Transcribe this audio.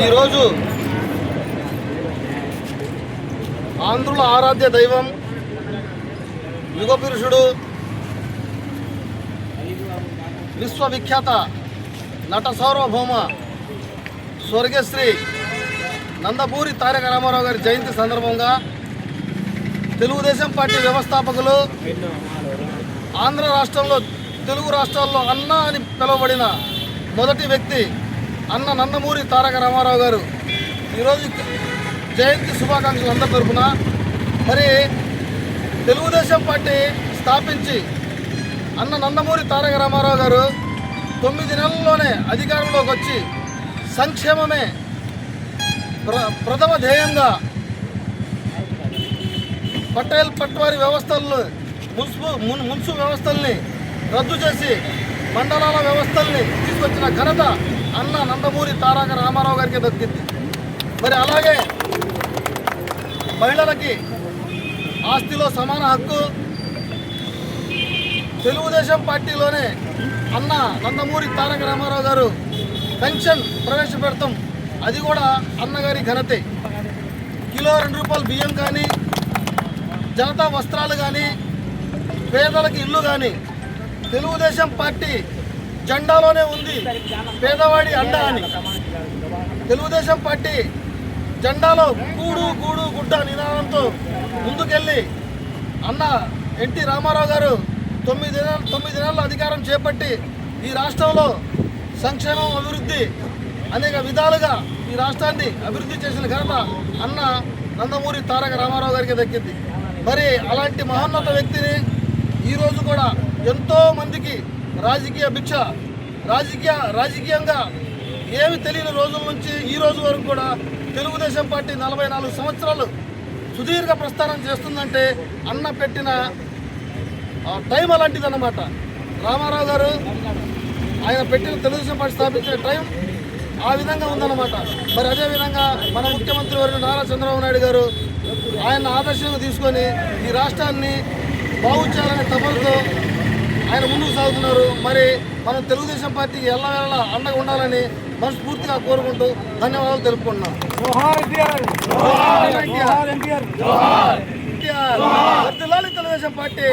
ఈరోజు ఆంధ్రుల ఆరాధ్య దైవం యుగ పురుషుడు విశ్వవిఖ్యాత నట సార్వభౌమ స్వర్గశ్రీ నందమూరి తారక రామారావు గారి జయంతి సందర్భంగా తెలుగుదేశం పార్టీ వ్యవస్థాపకులు ఆంధ్ర రాష్ట్రంలో తెలుగు రాష్ట్రాల్లో అన్న అని పిలువబడిన మొదటి వ్యక్తి అన్న నందమూరి తారక రామారావు గారు ఈరోజు జయంతి శుభాకాంక్షలు అందరి తరపున. మరి తెలుగుదేశం పార్టీ స్థాపించి అన్న నందమూరి తారక రామారావు గారు 9 నెలల్లోనే అధికారంలోకి వచ్చి సంక్షేమమే ప్రథమ ధ్యేయంగా పటేల్ పట్వారీ వ్యవస్థలను మున్సిపల్ వ్యవస్థల్ని రద్దు చేసి మండలాల వ్యవస్థల్ని తీసుకొచ్చిన ఘనత అన్న నందమూరి తారక రామారావు గారికి దక్కింది. మరి అలాగే మహిళలకి ఆస్తిలో సమాన హక్కు తెలుగుదేశం పార్టీలోనే అన్న నందమూరి తారక రామారావు గారు పెన్షన్ ప్రవేశపెడతాం, అది కూడా అన్నగారి ఘనతే. కిలో 2 రూపాయలు బియ్యం కానీ, జనతా వస్త్రాలు కానీ, పేదలకు ఇల్లు కానీ తెలుగుదేశం పార్టీ జెండాలోనే ఉంది. పేదవాడి అండ అని తెలుగుదేశం పార్టీ జెండాలో గూడు గూడు గుడ్డ నినాదంతో ముందుకెళ్ళి అన్న ఎన్టీ రామారావు గారు 9 నెలల అధికారం చేపట్టి ఈ రాష్ట్రంలో సంక్షేమం అభివృద్ధి అనేక విధాలుగా ఈ రాష్ట్రాన్ని అభివృద్ధి చేసిన ఘనత అన్న నందమూరి తారక రామారావు గారికి దక్కింది. మరి అలాంటి మహోన్నత వ్యక్తిని ఈరోజు కూడా ఎంతో మందికి రాజకీయ భిక్ష రాజకీయంగా ఏమి తెలియని రోజుల నుంచి ఈ రోజు వరకు కూడా తెలుగుదేశం పార్టీ 44 సంవత్సరాలు సుదీర్ఘ ప్రస్థానం చేస్తుందంటే అన్న పెట్టిన టైం అలాంటిదన్నమాట. రామారావు గారు ఆయన పెట్టిన తెలుగుదేశం పార్టీ స్థాపించిన టైం ఆ విధంగా ఉందన్నమాట. మరి అదేవిధంగా మన ముఖ్యమంత్రి వర్యులు నారా చంద్రబాబు నాయుడు గారు ఆయన ఆదర్శంగా తీసుకొని ఈ రాష్ట్రాన్ని బాగు చేయాలనే తపనతో ఆయన ముందుకు సాగుతున్నారు. మరి మనం తెలుగుదేశం పార్టీకి ఎల్లవేళ అండగా ఉండాలని మనస్ఫూర్తిగా కోరుకుంటూ ధన్యవాదాలు తెలుపుకుంటున్నాం. తెలుగుదేశం పార్టీ.